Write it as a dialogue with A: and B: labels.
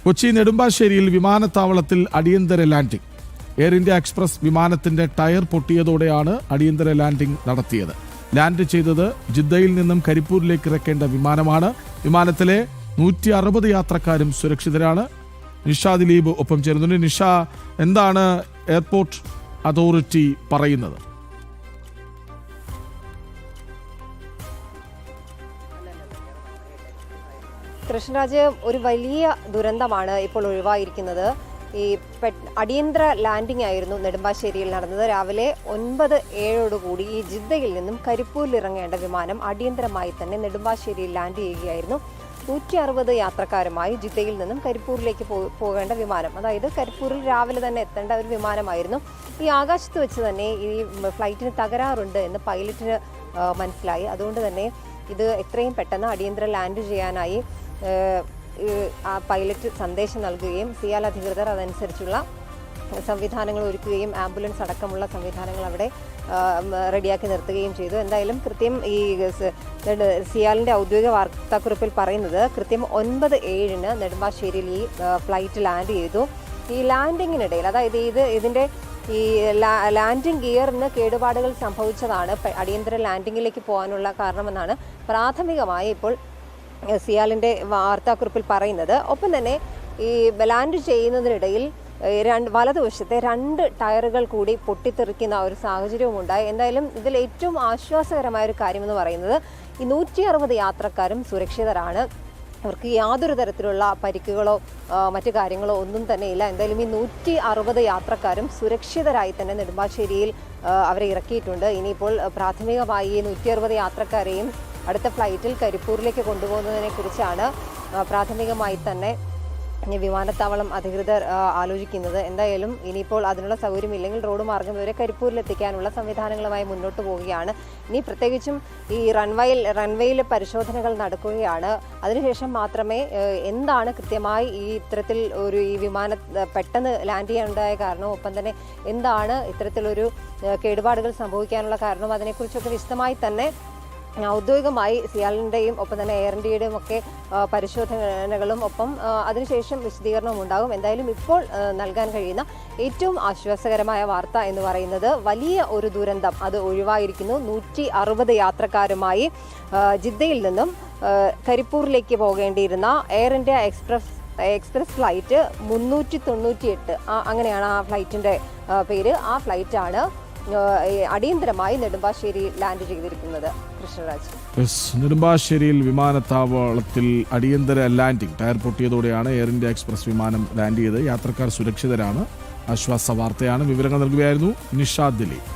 A: കൊച്ചി നെടുമ്പാശ്ശേരിയിൽ വിമാനത്താവളത്തിൽ അടിയന്തര ലാൻഡിംഗ്. എയർ ഇന്ത്യ എക്സ്പ്രസ് വിമാനത്തിന്റെ ടയർ പൊട്ടിയതോടെയാണ് അടിയന്തര ലാൻഡിംഗ് നടത്തിയത്. ലാൻഡ് ചെയ്തത് ജിദ്ദയിൽ നിന്നും കരിപ്പൂരിലേക്ക് ഇറക്കേണ്ട വിമാനമാണ്. വിമാനത്തിലെ 160 യാത്രക്കാരും സുരക്ഷിതരാണ്. നിഷ ദിലീപ് ഒപ്പം ചേരുന്നുണ്ട്. നിഷ, എന്താണ് എയർപോർട്ട് അതോറിറ്റി പറയുന്നത്?
B: കൃഷ്ണരാജ്, ഒരു വലിയ ദുരന്തമാണ് ഇപ്പോൾ ഒഴിവായിരിക്കുന്നത്. ഈ അടിയന്തര ലാൻഡിംഗ് ആയിരുന്നു നെടുമ്പാശ്ശേരിയിൽ നടന്നത്. രാവിലെ 9:07 ഈ ജിദ്ദയിൽ നിന്നും കരിപ്പൂരിൽ ഇറങ്ങേണ്ട വിമാനം അടിയന്തരമായി തന്നെ നെടുമ്പാശ്ശേരിയിൽ ലാൻഡ് ചെയ്യുകയായിരുന്നു. 160 യാത്രക്കാരുമായി ജിദ്ദയിൽ നിന്നും കരിപ്പൂരിലേക്ക് പോകേണ്ട വിമാനം, അതായത് കരിപ്പൂരിൽ രാവിലെ തന്നെ എത്തേണ്ട ഒരു വിമാനമായിരുന്നു. ഈ ആകാശത്ത് വെച്ച് തന്നെ ഈ ഫ്ലൈറ്റിന് തകരാറുണ്ട് എന്ന് പൈലറ്റിന് മനസ്സിലായി. അതുകൊണ്ട് തന്നെ ഇത് എത്രയും പെട്ടെന്ന് അടിയന്തര ലാൻഡ് ചെയ്യാനായി പൈലറ്റ് സന്ദേശം നൽകുകയും സിയാൽ അധികൃതർ അതനുസരിച്ചുള്ള സംവിധാനങ്ങൾ ഒരുക്കുകയും ആംബുലൻസ് അടക്കമുള്ള സംവിധാനങ്ങൾ അവിടെ റെഡിയാക്കി നിർത്തുകയും ചെയ്തു. എന്തായാലും കൃത്യം ഈ സിയാലിൻ്റെ ഔദ്യോഗിക വാർത്താക്കുറിപ്പിൽ പറയുന്നത് കൃത്യം 9:07 നെടുമ്പാശ്ശേരിയിൽ ഈ ഫ്ലൈറ്റ് ലാൻഡ് ചെയ്തു. ഈ ലാൻഡിങ്ങിനിടയിൽ, അതായത് ഇതിൻ്റെ ഈ ലാൻഡിംഗ് ഗിയറിന് കേടുപാടുകൾ സംഭവിച്ചതാണ് അടിയന്തര ലാൻഡിങ്ങിലേക്ക് പോകാനുള്ള കാരണമെന്നാണ് പ്രാഥമികമായി ഇപ്പോൾ സിയാലിൻ്റെ വാർത്താക്കുറിപ്പിൽ പറയുന്നത്. ഒപ്പം തന്നെ ഈ ലാൻഡ് ചെയ്യുന്നതിനിടയിൽ വലതുവശത്തെ 2 ടയറുകൾ കൂടി പൊട്ടിത്തെറിക്കുന്ന ഒരു സാഹചര്യവും ഉണ്ടായി. എന്തായാലും ഇതിൽ ഏറ്റവും ആശ്വാസകരമായ ഒരു കാര്യമെന്ന് പറയുന്നത് ഈ 160 യാത്രക്കാരും സുരക്ഷിതരാണ്. അവർക്ക് യാതൊരു തരത്തിലുള്ള പരിക്കുകളോ മറ്റു കാര്യങ്ങളോ ഒന്നും തന്നെ ഇല്ല. എന്തായാലും ഈ 160 യാത്രക്കാരും സുരക്ഷിതരായി തന്നെ നെടുമ്പാശ്ശേരിയിൽ അവരെ ഇറക്കിയിട്ടുണ്ട്. ഇനിയിപ്പോൾ പ്രാഥമികമായി ഈ 160 യാത്രക്കാരെയും അടുത്ത ഫ്ലൈറ്റിൽ കരിപ്പൂരിലേക്ക് കൊണ്ടുപോകുന്നതിനെ കുറിച്ചാണ് പ്രാഥമികമായി തന്നെ വിമാനത്താവളം അധികൃതർ ആലോചിക്കുന്നത്. എന്തായാലും ഇനിയിപ്പോൾ അതിനുള്ള സൗകര്യമില്ലെങ്കിൽ റോഡ് മാർഗം ഇവരെ കരിപ്പൂരിലെത്തിക്കാനുള്ള സംവിധാനങ്ങളുമായി മുന്നോട്ട് പോവുകയാണ്. ഇനി പ്രത്യേകിച്ചും ഈ റൺവേയിൽ പരിശോധനകൾ നടക്കുകയാണ്. അതിനുശേഷം മാത്രമേ എന്താണ് കൃത്യമായി ഈ ഇത്തരത്തിൽ ഈ വിമാനം പെട്ടെന്ന് ലാൻഡ് ചെയ്യാനുണ്ടായ കാരണം, ഒപ്പം തന്നെ എന്താണ് ഇത്തരത്തിലൊരു കേടുപാടുകൾ സംഭവിക്കാനുള്ള കാരണം, അതിനെക്കുറിച്ചൊക്കെ വിശദമായി തന്നെ ഔദ്യോഗികമായി സിയാലിൻ്റെയും ഒപ്പം തന്നെ എയർ ഇന്ത്യയുടെയും ഒക്കെ പരിശോധനകളും ഒപ്പം അതിനുശേഷം വിശദീകരണവും ഉണ്ടാകും. എന്തായാലും ഇപ്പോൾ നൽകാൻ കഴിയുന്ന ഏറ്റവും ആശ്വാസകരമായ വാർത്ത എന്ന് പറയുന്നത് വലിയ ഒരു ദുരന്തം അത് ഒഴിവായിരിക്കുന്നു. 160 യാത്രക്കാരുമായി ജിദ്ദയിൽ നിന്നും കരിപ്പൂരിലേക്ക് പോകേണ്ടിയിരുന്ന എയർ ഇന്ത്യ എക്സ്പ്രസ് ഫ്ലൈറ്റ് 398, അങ്ങനെയാണ് ആ ഫ്ലൈറ്റിൻ്റെ പേര്. ആ ഫ്ലൈറ്റാണ് അടിയന്തരമായി നെടുമ്പാശ്ശേരി ലാൻഡ് ചെയ്തിരിക്കുന്നത്. കൃഷ്ണരാജ്,
A: നെടുമ്പാശ്ശേരിയിൽ വിമാനത്താവളത്തിൽ അടിയന്തര ലാൻഡിംഗ്. ടയർ പൊട്ടിയതോടെയാണ് എയർ ഇന്ത്യ എക്സ്പ്രസ് വിമാനം ലാൻഡ് ചെയ്തത്. യാത്രക്കാർ സുരക്ഷിതരാണ്. ആശ്വാസ വാർത്തയാണ്. വിവരങ്ങൾ നൽകുകയായിരുന്നു നിഷ ദിലീപ്.